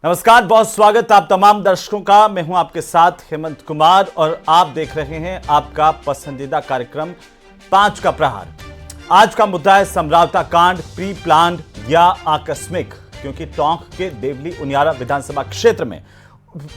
नमस्कार, बहुत स्वागत आप तमाम दर्शकों का। मैं हूं आपके साथ हेमंत कुमार और आप देख रहे हैं आपका पसंदीदा कार्यक्रम 5 का प्रहार। आज का मुद्दा है समरावता कांड, प्री प्लान्ड या आकस्मिक। क्योंकि टोंक के देवली उनियारा विधानसभा क्षेत्र में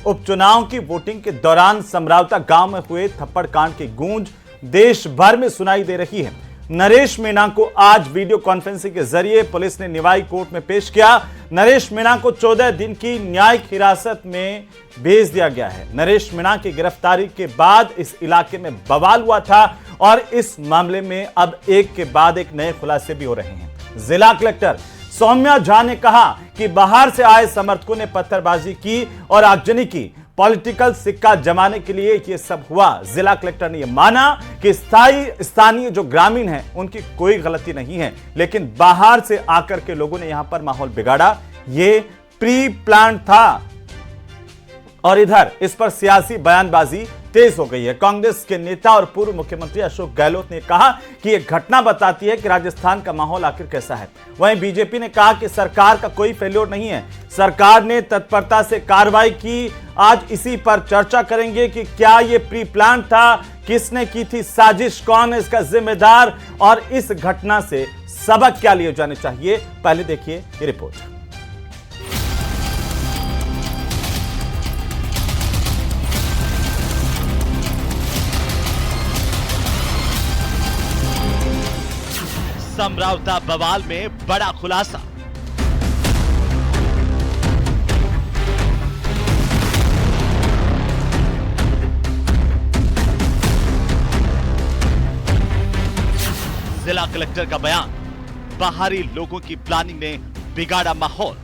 उपचुनाव की वोटिंग के दौरान समरावता गांव में हुए थप्पड़ कांड की गूंज देश भर में सुनाई दे रही है। नरेश मीणा को आज वीडियो कॉन्फ्रेंसिंग के जरिए पुलिस ने निवाई कोर्ट में पेश किया। नरेश मीणा को 14 दिन की न्यायिक हिरासत में भेज दिया गया है। नरेश मीणा की गिरफ्तारी के बाद इस इलाके में बवाल हुआ था और इस मामले में अब एक के बाद एक नए खुलासे भी हो रहे हैं। जिला कलेक्टर सौम्या झा ने कहा कि बाहर से आए समर्थकों ने पत्थरबाजी की और आगजनी की। पॉलिटिकल सिक्का जमाने के लिए यह सब हुआ। जिला कलेक्टर ने यह माना कि स्थानीय जो ग्रामीण हैं उनकी कोई गलती नहीं है, लेकिन बाहर से आकर के लोगों ने यहां पर माहौल बिगाड़ा। यह प्री प्लान था और इधर इस पर सियासी बयानबाजी तेज हो गई है। कांग्रेस के नेता और पूर्व मुख्यमंत्री अशोक गहलोत ने कहा कि यह घटना बताती है कि राजस्थान का माहौल आखिर कैसा है। वहीं बीजेपी ने कहा कि सरकार का कोई फेल्योर नहीं है, सरकार ने तत्परता से कार्रवाई की। आज इसी पर चर्चा करेंगे कि क्या यह प्री प्लान था, किसने की थी साजिश, कौन है इसका जिम्मेदार और इस घटना से सबक क्या लिए जाने चाहिए। पहले देखिए ये रिपोर्ट। समरावता बवाल में बड़ा खुलासा। जिला कलेक्टर का बयान, बाहरी लोगों की प्लानिंग ने बिगाड़ा माहौल।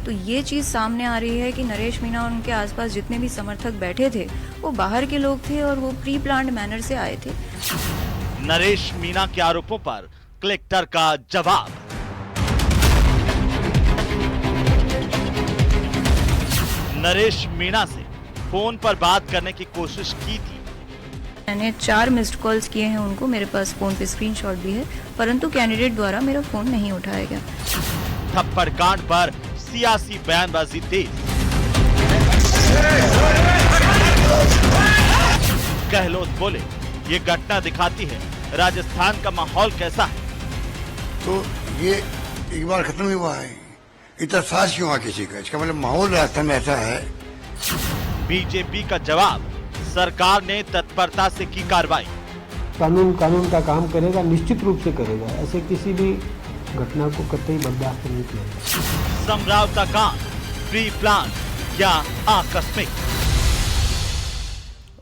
तो ये चीज सामने आ रही है कि नरेश मीणा और उनके आसपास जितने भी समर्थक बैठे थे वो बाहर के लोग थे और वो प्री प्लान्ड मैनर से आए थे। नरेश मीणा के आरोपों पर कलेक्टर का जवाब। नरेश मीणा से फोन पर बात करने की कोशिश की थी। मैंने 4 मिस्ड कॉल्स किए हैं उनको, मेरे पास फोन पे स्क्रीनशॉट भी है, परंतु कैंडिडेट द्वारा मेरा फोन नहीं उठाया गया। थप्पड़ कांड पर सियासी बयानबाजी तेज। गहलोत बोले, ये घटना दिखाती है राजस्थान का माहौल कैसा है। तो ये एक बार खत्म ही हुआ है, इतना साज क्यों हुआ किसी का? इसका मतलब माहौल राजस्थान में ऐसा है। बीजेपी का जवाब, सरकार ने तत्परता से की कार्रवाई। कानून का काम करेगा, निश्चित रूप से करेगा। ऐसे किसी भी घटना को कतई बर्दाश्त नहीं किया। समरावता कांड, प्री प्लान या आकस्मिक।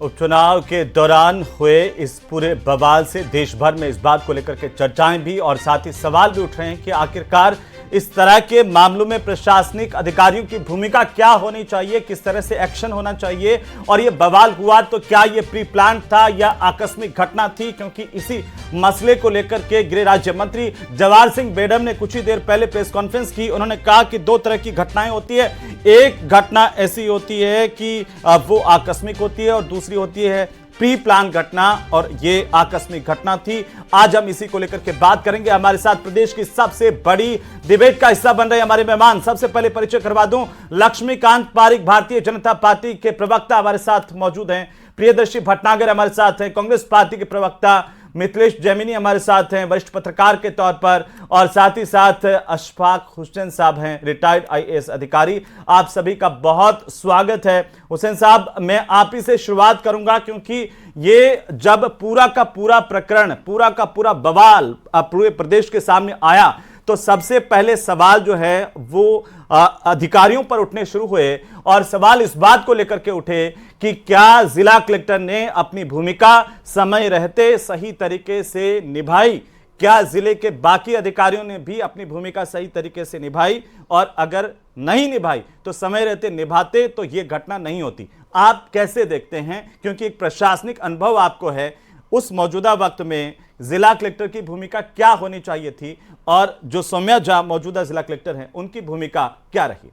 उपचुनाव के दौरान हुए इस पूरे बवाल से देश भर में इस बात को लेकर के चर्चाएं भी और साथ ही सवाल भी उठ रहे हैं कि आखिरकार इस तरह के मामलों में प्रशासनिक अधिकारियों की भूमिका क्या होनी चाहिए, किस तरह से एक्शन होना चाहिए। और ये बवाल हुआ तो क्या ये प्री प्लान था या आकस्मिक घटना थी? क्योंकि इसी मसले को लेकर के गृह राज्य मंत्री जवाहर सिंह बेडम ने कुछ ही देर पहले प्रेस कॉन्फ्रेंस की। उन्होंने कहा कि 2 तरह की घटनाएं होती है। एक घटना ऐसी होती है कि वो आकस्मिक होती है और दूसरी होती है प्री प्लान घटना, और ये आकस्मिक घटना थी। आज हम इसी को लेकर के बात करेंगे। हमारे साथ प्रदेश की सबसे बड़ी डिबेट का हिस्सा बन रहे हमारे मेहमान। सबसे पहले परिचय करवा दूं, लक्ष्मीकांत पारिक भारतीय जनता पार्टी के प्रवक्ता हमारे साथ मौजूद हैं। प्रियदर्शी भटनागर हमारे साथ हैं, कांग्रेस पार्टी के प्रवक्ता। मिथिलेश जैमिनी हमारे साथ हैं, वरिष्ठ पत्रकार के तौर पर। और साथ ही साथ अशफाक हुसैन साहब हैं, रिटायर्ड आईएएस अधिकारी। आप सभी का बहुत स्वागत है। हुसैन साहब, मैं आप ही से शुरुआत करूंगा क्योंकि ये जब पूरा का पूरा प्रकरण, पूरा का पूरा बवाल पूरे प्रदेश के सामने आया तो सबसे पहले सवाल जो है वो अधिकारियों पर उठने शुरू हुए। और सवाल इस बात को लेकर के उठे कि क्या जिला कलेक्टर ने अपनी भूमिका समय रहते सही तरीके से निभाई? क्या जिले के बाकी अधिकारियों ने भी अपनी भूमिका सही तरीके से निभाई? और अगर नहीं निभाई तो समय रहते निभाते तो यह घटना नहीं होती। आप कैसे देखते हैं? क्योंकि एक प्रशासनिक अनुभव आपको है, उस मौजूदा वक्त में जिला कलेक्टर की भूमिका क्या होनी चाहिए थी और जो सौम्या झा मौजूदा जिला कलेक्टर हैं उनकी भूमिका क्या रही?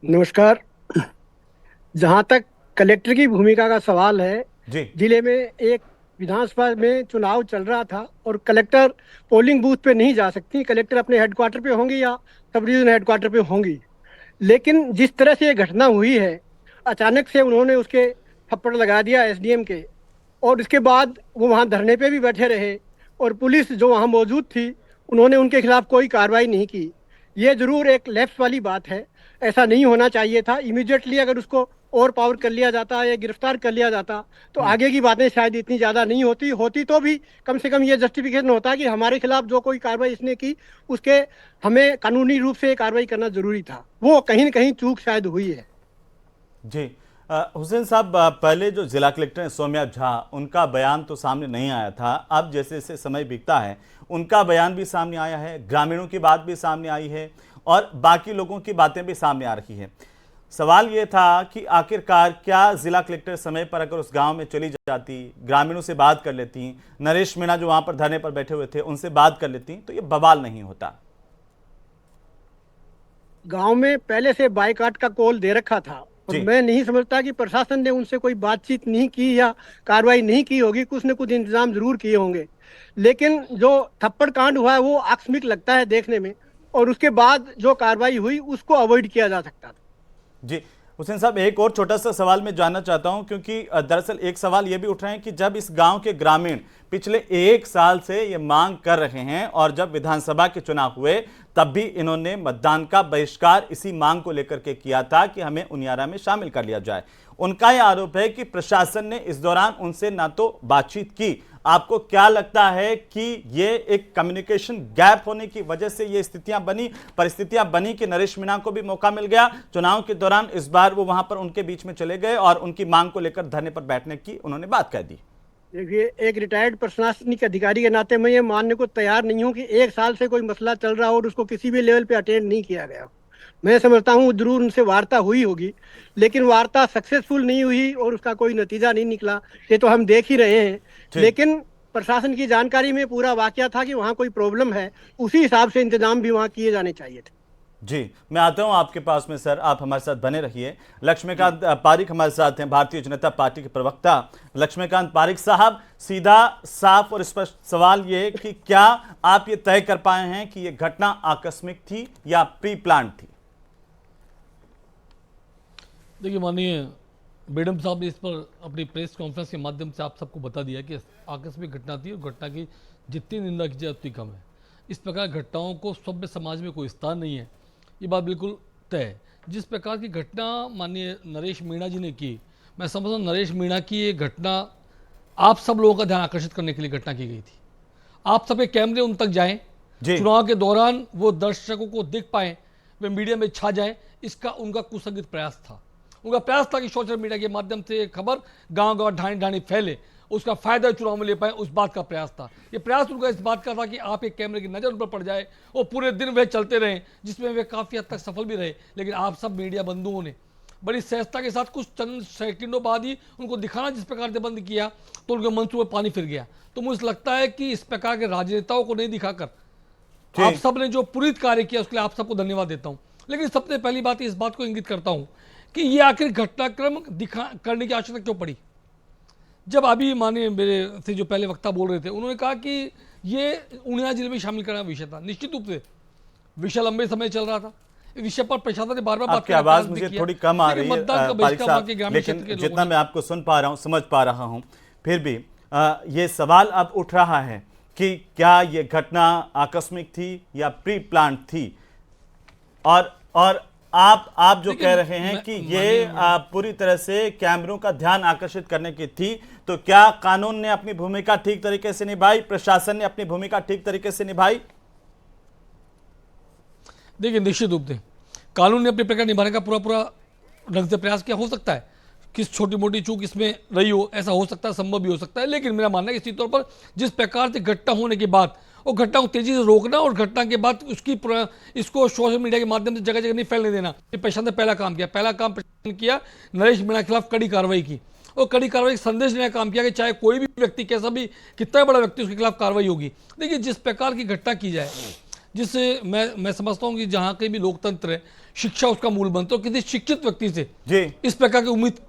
नमस्कार। जहां तक कलेक्टर की भूमिका का सवाल है, जी, जिले में एक विधानसभा में चुनाव चल रहा था और कलेक्टर पोलिंग बूथ पे नहीं जा सकती, कलेक्टर अपने हेडक्वार्टर पे होंगी या सब डिवीजन हेडक्वार्टर पे होंगी। लेकिन जिस तरह से ये घटना हुई है, अचानक से उन्होंने उसके थप्पड़ लगा दिया एसडीएम के, और इसके बाद वो वहाँ धरने पे भी बैठे रहे और पुलिस जो वहाँ मौजूद थी उन्होंने उनके खिलाफ कोई कार्रवाई नहीं की। ये जरूर एक लैप्स वाली बात है, ऐसा नहीं होना चाहिए था। इमीडिएटली अगर उसको ओवर पावर कर लिया जाता या गिरफ्तार कर लिया जाता तो आगे की बातें शायद इतनी ज़्यादा नहीं होती तो भी कम से कम ये जस्टिफिकेशन होता कि हमारे खिलाफ जो कोई कार्रवाई इसने की उसके हमें कानूनी रूप से कार्रवाई करना जरूरी था। वो कहीं न कहीं चूक शायद हुई है। जी हुसैन साहब, पहले जो जिला कलेक्टर हैं सौम्या झा, उनका बयान तो सामने नहीं आया था। अब जैसे जैसे समय बीतता है उनका बयान भी सामने आया है, ग्रामीणों की बात भी सामने आई है और बाकी लोगों की बातें भी सामने आ रही है। सवाल ये था कि आखिरकार क्या जिला कलेक्टर समय पर अगर उस गांव में चली जाती, ग्रामीणों से बात कर लेती, नरेश मीणा जो वहां पर धरने पर बैठे हुए थे उनसे बात कर लेती, तो ये बवाल नहीं होता। गांव में पहले से बाइकाट का कॉल दे रखा था और मैं नहीं समझता कि प्रशासन ने उनसे कोई बातचीत नहीं की या कार्रवाई नहीं की होगी। कुछ न कुछ इंतजाम जरूर किए होंगे, लेकिन जो थप्पड़ कांड हुआ है वो आकस्मिक लगता है देखने में, और उसके बाद जो कार्रवाई हुई उसको अवॉइड किया जा सकता था। जी हुसैन साहब, एक और छोटा सा सवाल मैं जानना चाहता हूं, क्योंकि दरअसल एक सवाल यह भी उठ रहे हैं कि जब इस गांव के ग्रामीण पिछले 1 साल से ये मांग कर रहे हैं और जब विधानसभा के चुनाव हुए तब भी इन्होंने मतदान का बहिष्कार इसी मांग को लेकर के किया था कि हमें उनियारा में शामिल कर लिया जाए। उनका यह आरोप है कि प्रशासन ने इस दौरान उनसे ना तो बातचीत की। आपको क्या लगता है कि ये एक कम्युनिकेशन गैप होने की वजह से ये परिस्थितियां बनी कि नरेश मीणा को भी मौका मिल गया चुनाव के दौरान, इस बार वो वहां पर उनके बीच में चले गए और उनकी मांग को लेकर धरने पर बैठने की उन्होंने बात कह दी? देखिए, एक रिटायर्ड प्रशासनिक अधिकारी के नाते मैं ये मानने को तैयार नहीं हूँ कि 1 साल से कोई मसला चल रहा हो और उसको किसी भी लेवल पे अटेंड नहीं किया गया। मैं समझता हूँ जरूर उनसे वार्ता हुई होगी, लेकिन वार्ता सक्सेसफुल नहीं हुई और उसका कोई नतीजा नहीं निकला, ये तो हम देख ही रहे हैं। लेकिन प्रशासन की जानकारी में पूरा वाकया था कि वहाँ कोई प्रॉब्लम है, उसी हिसाब से इंतजाम भी वहाँ किए जाने चाहिए थे। जी, मैं आता हूं आपके पास में सर, आप हमारे साथ बने रहिए। लक्ष्मीकांत पारिक हमारे साथ हैं, भारतीय जनता पार्टी के प्रवक्ता। लक्ष्मीकांत पारिक साहब, सीधा साफ और स्पष्ट सवाल ये कि क्या आप ये तय कर पाए हैं कि ये घटना आकस्मिक थी या प्री प्लान थी? देखिए माननीय मैडम साहब ने इस पर अपनी प्रेस कॉन्फ्रेंस के माध्यम से आप सबको बता दिया कि आकस्मिक घटना थी और घटना की जितनी निंदा की जाए उतनी कम है। इस प्रकार घटनाओं को सभ्य समाज में कोई स्थान नहीं है, ये बात बिल्कुल तय है। जिस प्रकार की घटना माननीय नरेश मीणा जी ने की, मैं समझता हूँ नरेश मीणा की ये घटना आप सब लोगों का ध्यान आकर्षित करने के लिए घटना की गई थी। आप सब के कैमरे उन तक जाएं, चुनाव के दौरान वो दर्शकों को दिख पाएं, वे मीडिया में छा जाएं, इसका उनका कुसंगत प्रयास था। उनका प्रयास था कि सोशल मीडिया के माध्यम से खबर गांव-गांव ढाणी-ढाणी फैले, उसका फायदा चुनाव में ले पाए, उस बात का प्रयास था। ये प्रयास उनका इस बात का था कि आपके कैमरे की नज़र उन पर पड़ जाए और पूरे दिन वे चलते रहें, जिसमें वे काफ़ी हद तक सफल भी रहे। लेकिन आप सब मीडिया बंधुओं ने बड़ी सहजता के साथ कुछ चंद सेकंडों बाद ही उनको दिखाना जिस प्रकार से बंद किया तो उनके मंसूबे में पानी फिर गया। तो मुझे लगता है कि इस प्रकार के राजनेताओं को नहीं दिखाकर आप सब ने जो पूरित कार्य किया उसके लिए आप सबको धन्यवाद देता हूँ। लेकिन सबसे पहली बात इस बात को इंगित करता हूँ कि ये आखिर घटनाक्रम करने की आवश्यकता क्यों पड़ी। जब अभी माननीय मेरे से जो पहले वक्ता बोल रहे थे, उन्होंने कहा कि ये उनियारा जिले में शामिल करना विषय था। निश्चित रूप से विषय लंबे समय चल रहा था, इस विषय पर प्रशासन ने बार-बार बात की। आवाज मुझे थोड़ी कम आ रही है, लेकिन जितना मैं आपको सुन पा रहा हूँ, समझ पा रहा हूँ, फिर भी ये सवाल अब उठ रहा है कि क्या ये घटना आकस्मिक थी या प्री प्लान थी। और आप जो कह रहे हैं कि ये पूरी तरह से कैमरों का ध्यान आकर्षित करने की थी, तो क्या कानून ने अपनी भूमिका ठीक तरीके से निभाई, प्रशासन ने अपनी भूमिका ठीक तरीके से निभाई? देखिए, निश्चित रूप से कानून ने अपने प्रकार निभाने का पूरा ढंग से प्रयास किया। हो सकता है किस छोटी मोटी चूक इसमें रही हो, ऐसा हो सकता है, संभव भी हो सकता है। लेकिन मेरा मानना है इसी तौर पर जिस प्रकार से घटना होने के बाद और घटना को तेजी से रोकना और घटना के बाद इसको सोशल मीडिया के माध्यम से जगह जगह नहीं फैलने देना, ये प्रशासन ने पहला काम किया। पहला काम प्रशासन किया, नरेश मीणा के खिलाफ कड़ी कार्रवाई की और कड़ी कार्रवाई का संदेश देने का काम किया कि चाहे कोई भी व्यक्ति, कैसा भी, कितना बड़ा व्यक्ति, उसके खिलाफ कार्रवाई होगी। देखिए, जिस प्रकार की घटना की जाए, जिससे मैं समझता हूँ कि जहाँ कहीं भी लोकतंत्र है, शिक्षा उसका मूल बनता है। किसी शिक्षित व्यक्ति से इस प्रकार की उम्मीद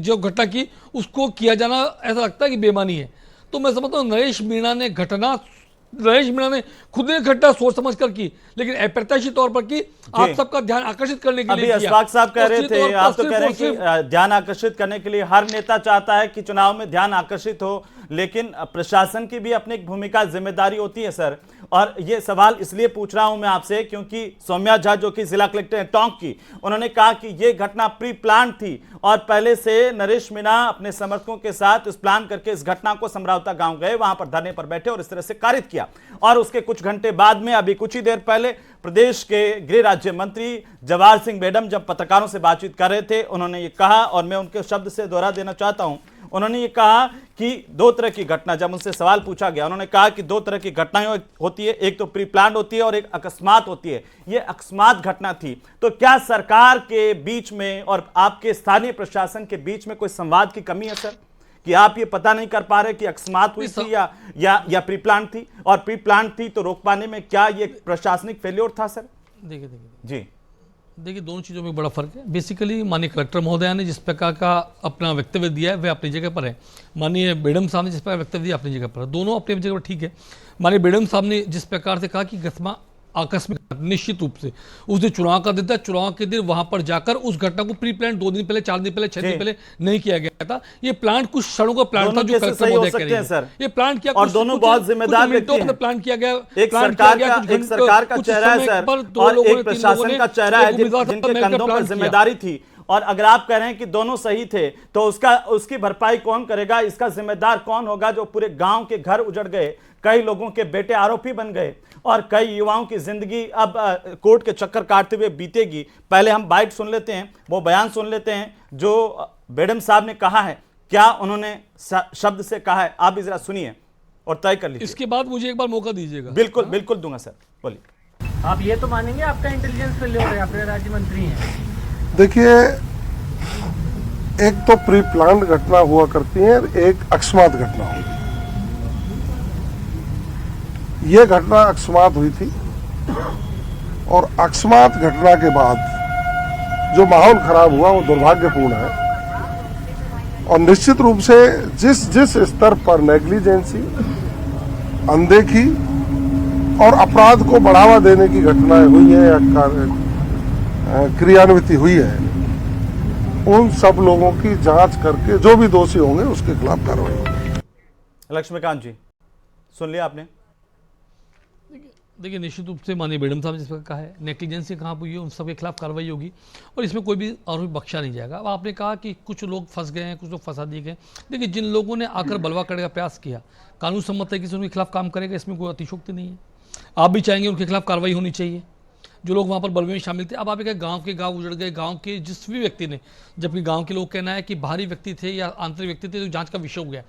जो घटना की उसको किया जाना, ऐसा लगता है कि बेईमानी है। तो मैं समझता हूँ नरेश मीणा ने खुद ने घटना सोच समझ कर की, लेकिन अप्रत्याशित तौर पर की, आप सबका ध्यान आकर्षित करने के अभी लिए किया। अशफाक साहब कह और रहे सीधे थे, तौर पर आप तो सिर्फ कह रहे और हैं कि ध्यान आकर्षित करने के लिए हर नेता चाहता है कि चुनाव में ध्यान आकर्षित हो, लेकिन प्रशासन की भी अपनी एक भूमिका जिम्मेदारी होती है सर। और ये सवाल इसलिए पूछ रहा हूं मैं आपसे क्योंकि सौम्या झा जो कि जिला कलेक्टर हैं टोंक की, उन्होंने कहा कि ये घटना प्री प्लान थी और पहले से नरेश मीणा अपने समर्थकों के साथ इस प्लान करके इस घटना को समरावता गांव गए, वहां पर धरने पर बैठे और इस तरह से कारित किया। और उसके कुछ घंटे बाद में, अभी कुछ ही देर पहले, प्रदेश के गृह राज्य मंत्री जवाहर सिंह बेडम जब पत्रकारों से बातचीत कर रहे थे, उन्होंने ये कहा, और मैं उनके शब्द से दोहरा देना चाहता हूं, उन्होंने ये कहा कि दो तरह की घटना, जब उनसे सवाल पूछा गया, उन्होंने कहा कि दो तरह की घटनाएं होती है, एक तो प्री प्लान होती है और एक अकस्मात होती है। ये अकस्मात घटना थी, तो क्या सरकार के बीच में और आपके स्थानीय प्रशासन के बीच में कोई संवाद की कमी है सर, कि आप ये पता नहीं कर पा रहे कि अकस्मात हुई थी या प्री प्लान थी, और प्री प्लान थी तो रोक पाने में क्या ये प्रशासनिक फेल्योर था सर? देखिए दोनों चीज़ों में बड़ा फर्क है। बेसिकली माननीय कलेक्टर महोदया ने जिस प्रकार का अपना वक्तव्य दिया है वह अपनी जगह पर है, माननीय बेडम साहब ने जिस प्रकार वक्तव्य दिया अपनी जगह पर है, दोनों अपनी जगह पर ठीक है। माननीय बेडम साहब ने जिस प्रकार से कहा कि घटना आकस्मिक, निश्चित रूप से उस दिन चुनाव का दिन था, चुनाव के दिन वहां पर जाकर उस घटना को प्री प्लान 2 दिन पहले, 4 दिन पहले, 6 दिन पहले नहीं किया गया था। ये प्लान कुछ क्षणों का प्लान था जो कलेक्टर महोदय कह रहे हैं। ये प्लान किया और दोनों बहुत जिम्मेदार व्यक्ति हैं। प्लान किया गया, एक सरकार का चेहरा है सर और एक प्रशासन का चेहरा है जिनके कंधों पर जिम्मेदारी थी। और अगर आप कह रहे हैं कि दोनों सही थे तो उसकी भरपाई कौन करेगा? इसका जिम्मेदार कौन होगा जो पूरे गांव के घर उजड़ गए, कई लोगों के बेटे आरोपी बन गए और कई युवाओं की जिंदगी अब कोर्ट के चक्कर काटते हुए बीतेगी? पहले हम बाइट सुन लेते हैं, वो बयान सुन लेते हैं जो बेडम साहब ने कहा है, क्या उन्होंने शब्द से कहा है, आप भी जरा सुनिए और तय कर लीजिए। इसके बाद मुझे एक बार मौका दीजिएगा। बिल्कुल बिल्कुल दूंगा सर, बोलिए। आप ये तो मानेंगे आपका इंटेलिजेंस फेल्योर है, आप राज्य मंत्री हैं। देखिए, एक तो प्री प्लान घटना हुआ करती है, एक अकस्मात घटना हुई। ये घटना अकस्मात हुई थी और अकस्मात घटना के बाद जो माहौल खराब हुआ वो दुर्भाग्यपूर्ण है। और निश्चित रूप से जिस स्तर पर नेग्लिजेंसी, अनदेखी और अपराध को बढ़ावा देने की घटनाएं हुई है या क्रियान्वित हुई है, उन सब लोगों की जांच करके जो भी दोषी होंगे उसके खिलाफ कार्रवाई होगी। लक्ष्मीकांत जी, सुन लिया आपने? देखिए निश्चित रूप से माननीय बेडम साहब ने जिस प्रकार कहा है, नेग्लिजेंसी कहाँ पर हुई है उन सबके खिलाफ कार्रवाई होगी और इसमें कोई भी आरोपी बख्शा नहीं जाएगा। अब आपने कहा कि कुछ लोग फंस गए हैं, कुछ लोग फंसा दिए गए। देखिए जिन लोगों ने आकर बलवा करने का प्रयास किया, कानून सम्मत तरीके से उनके खिलाफ काम करेगा, इसमें कोई अतिशोक्ति नहीं है। आप भी चाहेंगे उनके खिलाफ कार्रवाई होनी चाहिए जो लोग वहाँ पर बलवे में शामिल थे। अब आप एक गांव के गांव उजड़ गए, गांव के जिस भी व्यक्ति ने, जबकि गांव के लोग कहना है कि बाहरी व्यक्ति थे या आंतरिक व्यक्ति थे, तो जांच का विषय हो गया।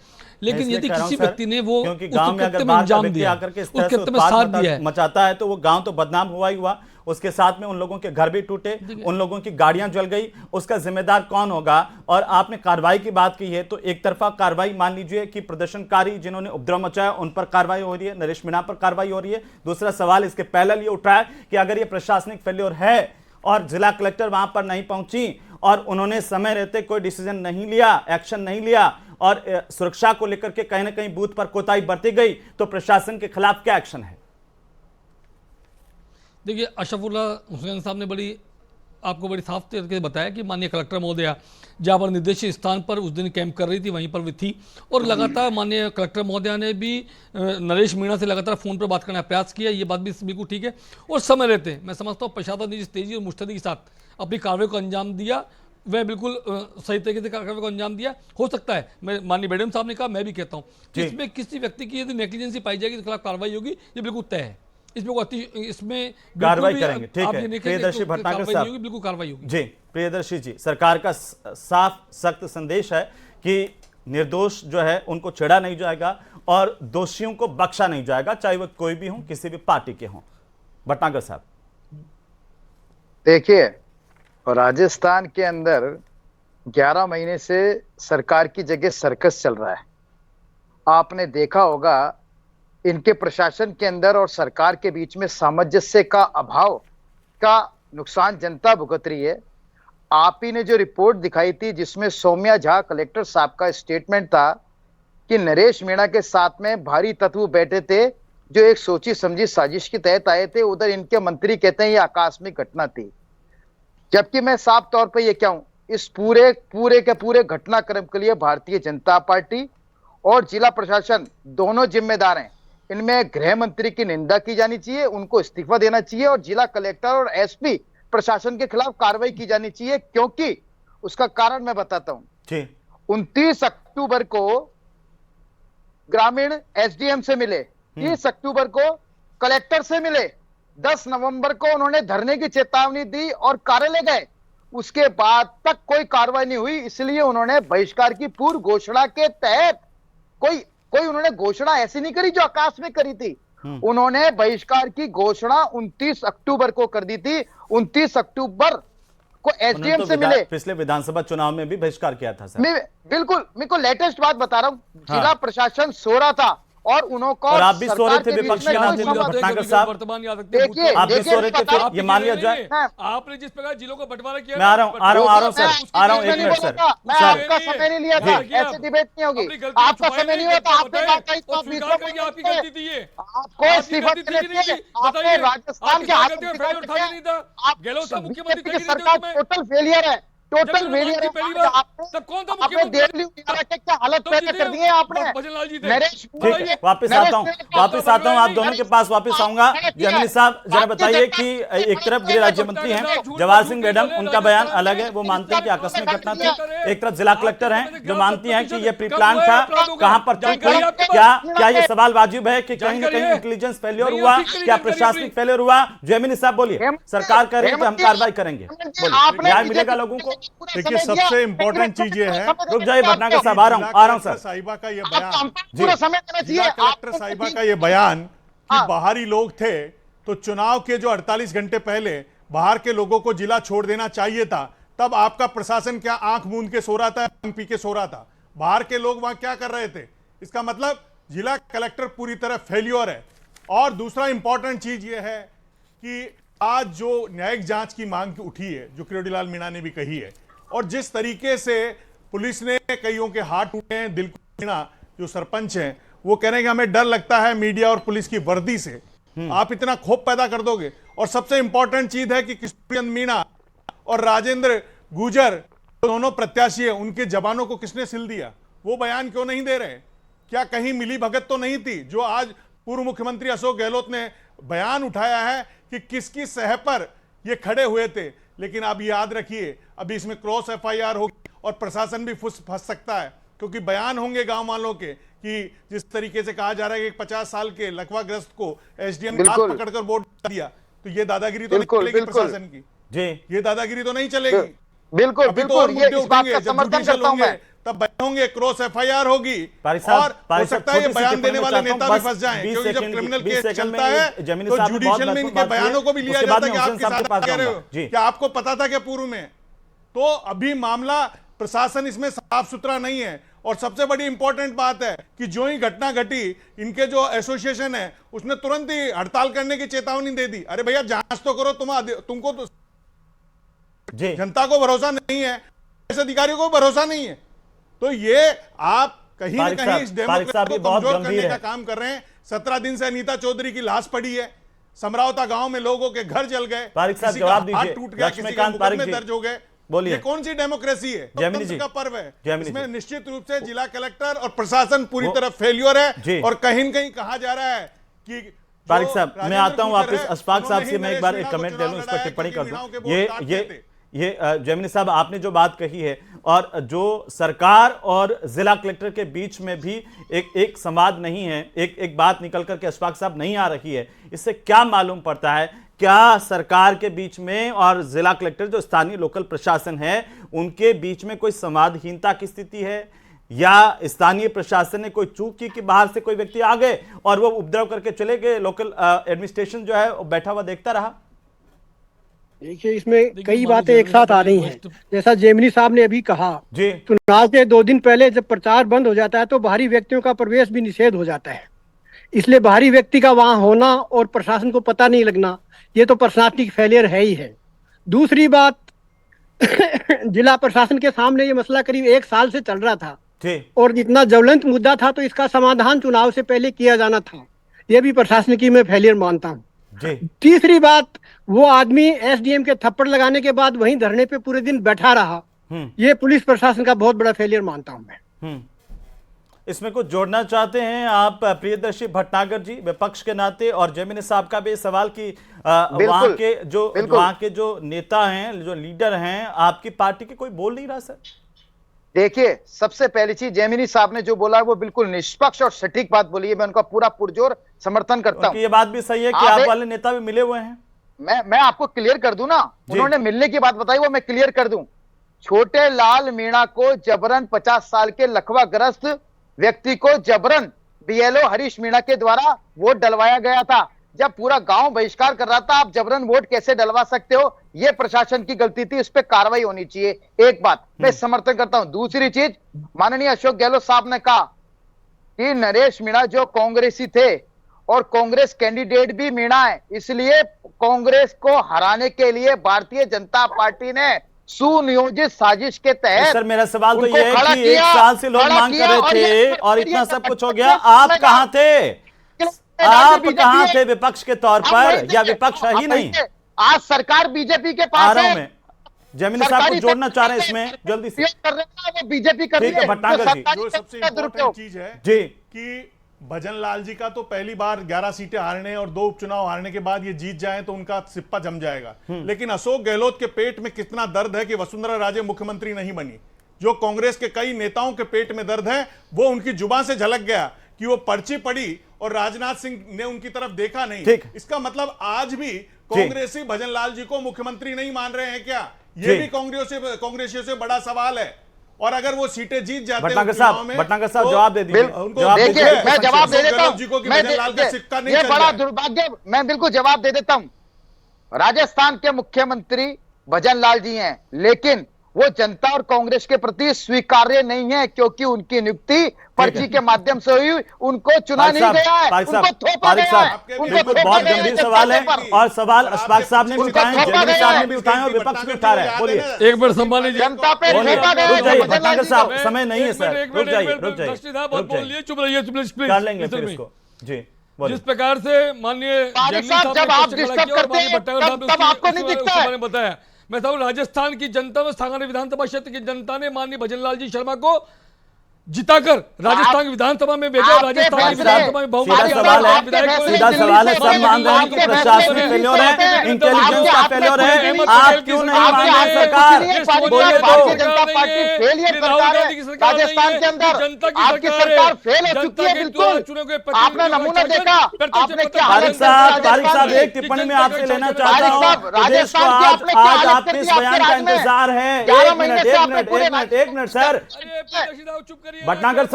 लेकिन यदि किसी व्यक्ति ने वो क्योंकि गांव में अगर अंजाम दिया, उस कृत्य में साथ दिया मचाता है तो वो गांव तो बदनाम हुआ ही हुआ, उसके साथ में उन लोगों के घर भी टूटे, उन लोगों की गाड़ियां जल गई, उसका जिम्मेदार कौन होगा? और आपने कार्रवाई की बात की है तो एक तरफा कार्रवाई मान लीजिए कि प्रदर्शनकारी जिन्होंने उपद्रव मचाया उन पर कार्रवाई हो रही है, नरेश मीणा पर कार्रवाई हो रही है। दूसरा सवाल इसके पहले ये उठा है कि अगर ये प्रशासनिक फेल्योर है और जिला कलेक्टर वहां पर नहीं पहुंची और उन्होंने समय रहते कोई डिसीजन नहीं लिया, एक्शन नहीं लिया और सुरक्षा को लेकर के कहीं ना कहीं बूथ पर कोताही बरती गई, तो प्रशासन के खिलाफ क्या एक्शन है? देखिए अशरफुल्ला हुसैन साहब ने आपको बड़ी साफ तरीके से बताया कि माननीय कलेक्टर महोदया जहाँ पर निर्देशित स्थान पर उस दिन कैंप कर रही थी वहीं पर भी थी और लगातार माननीय कलेक्टर महोदया ने भी नरेश मीणा से लगातार फ़ोन पर बात करने का प्रयास किया। ये बात भी बिल्कुल ठीक है और समय रहते मैं समझता हूँ प्रशासन ने जिस तेज़ी और मुस्तैदी के साथ अपनी कार्रवाई को अंजाम दिया वह बिल्कुल सही तरीके से कार्रवाई को अंजाम दिया। हो सकता है, मैं माननीय बेडम साहब ने कहा, मैं भी कहता हूँ कि इसमें किसी व्यक्ति की यदि नेग्लिजेंसी पाई जाएगी तो खिलाफ कार्रवाई होगी, ये बिल्कुल तय है। इसमें कार्रवाई करेंगे, ठीक है। प्रियदर्शी भटनागर साहब, बिल्कुल कार्रवाई होगी जी। प्रियदर्शी जी, सरकार का साफ सख्त संदेश है कि निर्दोष जो है उनको छेड़ा नहीं जाएगा और दोषियों को बख्शा नहीं जाएगा, चाहे वह कोई भी हो, किसी भी पार्टी के हों। भटनागर साहब देखिए, राजस्थान के अंदर 11 महीने से सरकार की जगह सर्कस चल रहा है। आपने देखा होगा इनके प्रशासन के अंदर और सरकार के बीच में सामंजस्य का अभाव का नुकसान जनता भुगत रही है। आप ही ने जो रिपोर्ट दिखाई थी जिसमें सौम्या झा कलेक्टर साहब का स्टेटमेंट था कि नरेश मीणा के साथ में भारी तत्व बैठे थे जो एक सोची समझी साजिश के तहत आए थे। उधर इनके मंत्री कहते हैं ये आकस्मिक घटना थी, जबकि मैं साफ तौर पे ये कहूं, इस पूरे घटनाक्रम के लिए भारतीय जनता पार्टी और जिला प्रशासन दोनों जिम्मेदार हैं। इनमें गृह मंत्री की निंदा की जानी चाहिए, उनको इस्तीफा देना चाहिए और जिला कलेक्टर और एसपी प्रशासन के खिलाफ कार्रवाई की जानी चाहिए, क्योंकि उसका कारण मैं बताता हूं। 29 अक्टूबर को ग्रामीण एसडीएम से मिले, 30 अक्टूबर को कलेक्टर से मिले, 10 नवंबर को उन्होंने धरने की चेतावनी दी और कार्यालय गए। उसके बाद तक कोई कार्रवाई नहीं हुई, इसलिए उन्होंने बहिष्कार की पूर्व घोषणा के तहत कोई उन्होंने घोषणा ऐसी नहीं करी जो आकस्मिक करी थी। उन्होंने बहिष्कार की घोषणा 29 अक्टूबर को कर दी थी। 29 अक्टूबर को एसडीएम से मिले। पिछले विधानसभा चुनाव में भी बहिष्कार किया था सर। बिल्कुल, मेरे को लेटेस्ट बात बता रहा हूं। जिला प्रशासन सो रहा था और उनको और आप भी सो रहे थे विपक्ष के नाते भटनागर साहब, देखिए आप भी सो रहे थे, फिर ये मान लिया जाए। आपने जिस प्रकार जिलों को बंटवारा किया, मैं आ रहा हूं सर, आ रहा हूं, एक मिनट सर। मैं आपका समय नहीं लिया था, ऐसे डिबेट नहीं होगी। आपका समय नहीं होता, आपने बात कही तो आपकी गलती थी ये। आपको इस्तीफा देने चाहिए। आपने राजस्थान के हाथ में मुख्यमंत्री सरकार टोटल फेलियर है, टोटल फेलियर है। आपने दिल्ली क्या हालत पैदा कर दी है आपने। नरेश, ठीक है, वापस आता हूं आप दोनों के पास वापस आऊंगा। जमीनी साहब जरा बताइए कि एक तरफ गृह राज्य मंत्री हैं जवाहर सिंह मैडम, उनका बयान अलग है, वो मानते हैं कि आकस्मिक घटना थी। एक तरफ जिला कलेक्टर हैं जो मानती हैं कि ये प्री प्लान था, कहां पर चूक हुई, क्या ये सवाल वाजिब है कि कहीं ना कहीं इंटेलिजेंस फेलियर हुआ, क्या प्रशासनिक फेलियर हुआ? जमीनी साहब बोलिए, सरकार कह रही है कि हम कार्रवाई करेंगे, बोलिए न्याय मिलेगा लोगों को? देखिए, सबसे इम्पोर्टेंट चीज ये है, रुक जाइए भटनागर साहब, आ रहा हूं सर। साहिबा का ये बयान, जिला कलेक्टर साहिबा का ये बयान कि बाहरी लोग थे तो चुनाव के जो 48 घंटे पहले बाहर के लोगों को जिला छोड़ देना चाहिए था। तब आपका प्रशासन क्या आंख मूंद के सो रहा था, भांग पी के सो रहा था? बाहर के लोग वहां क्या कर रहे थे? इसका मतलब जिला कलेक्टर पूरी तरह फेल्योर है। और दूसरा इंपॉर्टेंट चीज ये है कि आज जो न्यायिक जांच की मांग उठी है, जो किरोड़ीलाल मीणा ने भी कही है, और जिस तरीके से पुलिस ने कईयों के हाथ टूटे हैं, दिलकुश मीणा जो सरपंच हैं वो कह रहे हैं कि हमें डर लगता है मीडिया और पुलिस की वर्दी से, आप इतना खौफ पैदा कर दोगे। और सबसे इंपॉर्टेंट चीज है कि किशोरचंद मीणा और राजेंद्र गुर्जर दोनों प्रत्याशी हैं, उनके जवानों को किसने सिल दिया? वो बयान क्यों नहीं दे रहे? क्या कहीं मिली भगत तो नहीं थी? जो आज पूर्व मुख्यमंत्री अशोक गहलोत ने बयान उठाया है कि किसकी सह पर ये खड़े हुए थे। लेकिन आप याद रखिए, अभी इसमें क्रॉस एफआईआर होगी और प्रशासन भी फंस सकता है, क्योंकि बयान होंगे गांव वालों के कि जिस तरीके से कहा जा रहा है कि 50 साल के लकवाग्रस्त को एसडीएम ने हाथ पकड़कर वोट दिया, तो ये दादागिरी तो नहीं चलेगी प्रशासन की जी, ये दादागिरी तो नहीं चलेगी। बिल्कुल बिल्कुल, ये इस बात का समर्थन करता हूं मैं। तब बयान होंगे, क्रॉस एफआईआर होगी और हो सकता है ये बयान देने वाले नेता भी फंस जाएं, क्योंकि जब क्रिमिनल केस चलता है तो जुडिशियल में इनके बयानों को भी लिया जाता है कि आपके साथ कह रहे हो, क्या आपको पता था क्या पूर्व में? तो अभी मामला प्रशासन इसमें साफ सुथरा नहीं है। और सबसे बड़ी इंपॉर्टेंट बात है कि जो ही घटना घटी, इनके जो एसोसिएशन है उसने तुरंत ही हड़ताल करने की चेतावनी दे दी। अरे भैया जांच तो करो, तुमको तो जनता को भरोसा नहीं है, ऐसे अधिकारियों को भरोसा नहीं है। तो ये आप कहीं ना कहीं इस डेमोक्रेसी को कमजोर करने का काम कर रहे हैं। 17 दिन से अनीता चौधरी की लाश पड़ी है, समरावता गांव में लोगों के घर जल गए, किसी का हाथ टूट गया, किसी का मुकदमे दर्ज हो गए। ये कौन सी डेमोक्रेसी है? लोकतंत्र का पर्व है। इसमें निश्चित रूप से जिला कलेक्टर और प्रशासन पूरी तरह फेल्योर है। और कहीं न कहीं कहा जा रहा है कि पारिक साहब, मैं आता हूं वापस अशफाक साहब से, मैं एक बार एक कमेंट ले लूं, इस पर टिप्पणी कर दूं। ये जमीनी साहब आपने जो बात कही है, और जो सरकार और जिला कलेक्टर के बीच में भी एक संवाद नहीं है, एक बात निकल करके अशफाक साहब नहीं आ रही है, इससे क्या मालूम पड़ता है? क्या सरकार के बीच में और जिला कलेक्टर जो स्थानीय लोकल प्रशासन है उनके बीच में कोई संवादहीनता की स्थिति है, या स्थानीय प्रशासन ने कोई चूक की कि बाहर से कोई व्यक्ति आ गए और वो उपद्रव करके चले गए, लोकल एडमिनिस्ट्रेशन जो है बैठा हुआ देखता रहा? देखिए, इसमें कई बातें एक साथ आ रही हैं। जैसा जेमिनी साहब ने अभी कहा, चुनाव के 2 दिन पहले जब प्रचार बंद हो जाता है तो बाहरी व्यक्तियों का प्रवेश भी निषेध हो जाता है। इसलिए बाहरी व्यक्ति का वहां होना और प्रशासन को पता नहीं लगना, ये तो प्रशासनिक फेलियर है ही है। दूसरी बात, जिला प्रशासन के सामने ये मसला करीब 1 साल से चल रहा था और इतना ज्वलंत मुद्दा था तो इसका समाधान चुनाव से पहले किया जाना था। ये भी प्रशासनिकी में फेलियर मानता हूँ। तीसरी बात, वो आदमी एसडीएम के थप्पड़ लगाने के बाद वहीं धरने पे पूरे दिन बैठा रहा, ये पुलिस प्रशासन का बहुत बड़ा फेलियर मानता हूँ मैं। इसमें कुछ जोड़ना चाहते हैं आप प्रियदर्शी भटनागर जी विपक्ष के नाते, और जयमिनी साहब का भी सवाल कि वहां के जो नेता हैं, जो लीडर हैं आपकी पार्टी के, कोई बोल नहीं रहा सर? देखिए, सबसे पहली चीज जयमिनी साहब ने जो बोला है वो बिल्कुल निष्पक्ष और सटीक बात बोली है, मैं उनका पूरा पुरजोर समर्थन करता हूं। ये बात भी सही है कि आप वाले नेता भी मिले हुए हैं। मैं आपको क्लियर कर दूं ना, उन्होंने मिलने की बात बताई वो मैं क्लियर कर दूं। छोटे लाल मीणा को जबरन 50 साल के लकवाग्रस्त व्यक्ति को जबरन बीएलओ हरीश मीणा के द्वारा वोट डलवाया गया था। जब पूरा गांव बहिष्कार कर रहा था, आप जबरन वोट कैसे डलवा सकते हो? ये प्रशासन की गलती थी, इस पे कार्रवाई होनी चाहिए। एक बात मैं समर्थन करता हूं। दूसरी चीज, माननीय अशोक गहलोत साहब ने कहा कि नरेश मीणा जो कांग्रेसी थे और कांग्रेस कैंडिडेट भी मीणा है, इसलिए कांग्रेस को हराने के लिए भारतीय जनता पार्टी ने सुनियोजित साजिश के तहत। सर मेरा सवाल तो ये है कि 1 साल से लोग मांग कर रहे थे और इतना सब कुछ हो गया, आप कहां थे? आप कहां थे विपक्ष के तौर पर, या विपक्ष है ही नहीं? आज सरकार बीजेपी के पास है। जयमिनी साहब को जोड़ना चाह रहे हैं इसमें जल्दी से। कर रहे हैं वो बीजेपी कर रही है। भटनागर जी, जो सबसे इम्पोर्टेंट चीज है जी कि भजन लाल जी का तो पहली बार 11 सीटें हारने और 2 उपचुनाव हारने के बाद ये जीत जाए तो उनका सिप्पा जम जाएगा। लेकिन अशोक गहलोत के पेट में कितना दर्द है कि वसुंधरा राजे मुख्यमंत्री नहीं बनी। जो कांग्रेस के कई नेताओं के पेट में दर्द है वो उनकी जुबान से झलक गया कि वो पर्ची पड़ी और राजनाथ सिंह ने उनकी तरफ देखा नहीं। इसका मतलब आज भी कांग्रेसी भजन लाल जी को मुख्यमंत्री नहीं मान रहे हैं क्या? ये भी कांग्रेसियों से बड़ा सवाल है। और अगर वो सीटें जीत जाते हैं भटनागर साहब जवाब दे दीजिए। देखिए, मैं जवाब दे देता हूं। ये बड़ा दुर्भाग्य, मैं बिल्कुल जवाब दे देता हूं। राजस्थान के मुख्यमंत्री भजन लाल जी हैं, लेकिन वो जनता और कांग्रेस के प्रति स्वीकार्य नहीं है, क्योंकि उनकी नियुक्ति पर्ची के माध्यम से हुई, उनको चुना नहीं गया है, उनको थोपा गया है। बिल्कुल बहुत गंभीर सवाल है, और सवाल अशफाक साहब ने भी उठाए, जयमिनी साहब ने भी उठाए और विपक्ष भी उठा रहा है। बोलिए, एक मिनट संभाल लीजिए। जनता पे थोपा गया है। भटनागर साहब समय नहीं है सर, रुक जाइए चुप रहिए, कर लेंगे फिर इसको जी। जिस प्रकार से माननीय जब आप डिस्टर्ब करते हैं तब आपको नहीं दिखता है। बताया, मैं था राजस्थान की जनता में स्थानीय विधानसभा क्षेत्र की जनता ने माननीय भजन लाल जी शर्मा को जिताकर राजस्थान की विधानसभा में भेजा। राजस्थान की विधानसभा में सीधा सवाल है, सब मान रहे हैं कि प्रशासनिक फेल्योर है, इंटेलिजेंस का फेल्योर है, आप क्यों नहीं मान रहे सरकार? बोलिए भारतीय जनता पार्टी फेलियर सरकार है राजस्थान के अंदर। आपकी सरकार फेल हो चुकी है, बिल्कुल। आपने नमूना देखा, आपने क्या तारिक साहब एक टिप्पणी में आपसे लेना चाहता हूँ। देश को आज आपके इस बयान का इंतजार है। एक मिनट सर, भटनागर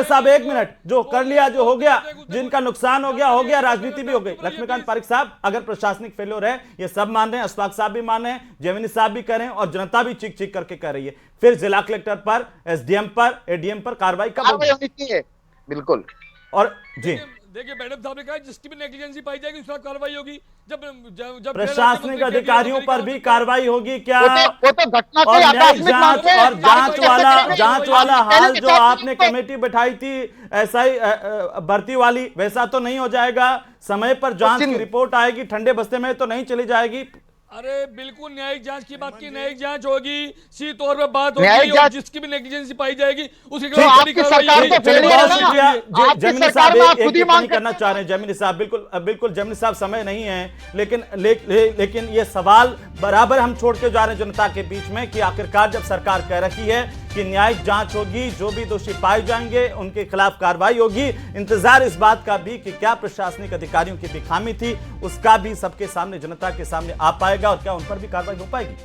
साहब 1 मिनट। जो कर लिया, जो हो गया, जिनका नुकसान हो गया, राजनीति भी हो गई। लक्ष्मीकांत पारिक साहब, अगर प्रशासनिक फेल्योर है, ये सब मान रहे हैं, अशफाक साहब भी मान रहे हैं, जयमिनी साहब भी कह रहे हैं, और जनता भी चीख चीख करके कह रही है, फिर जिला कलेक्टर पर, एसडीएम पर, एडीएम पर कार्रवाई कब होगी? बिल्कुल। और जी देखिए, मैडम साहब ने कहा जिसकी भी नेग्लिजेंसी पाई जाएगी उसका कार्रवाई होगी। जब प्रशासनिक अधिकारियों पर भी कार्रवाई होगी क्या? वो तो घटना और जांच वाला हाल जो आपने कमेटी बैठाई थी एसआई भर्ती वाली, वैसा तो नहीं हो जाएगा? समय पर जांच की रिपोर्ट आएगी, ठंडे बस्ते में तो नहीं चली जाएगी? अरे बिल्कुल, न्यायिक जांच की बात की, न्यायिक जांच होगी, सीधे तौर पर बात होगी, और जिसकी भी नेग्लिजेंसी पाई जाएगी उसके खिलाफ जयमिनी साहब एक टिप्पणी करना चाह रहे हैं। जयमिनी साहब बिल्कुल जयमिनी साहब समय नहीं है, लेकिन ये सवाल बराबर हम छोड़ के जा रहे हैं जनता के बीच में कि आखिरकार जब सरकार कह रही है कि न्यायिक जांच होगी, जो भी दोषी पाए जाएंगे उनके खिलाफ कार्रवाई होगी, इंतजार इस बात का भी कि क्या प्रशासनिक अधिकारियों की भी खामी थी, उसका भी सबके सामने, जनता के सामने आ पाएगा और क्या उन पर भी कार्रवाई हो पाएगी।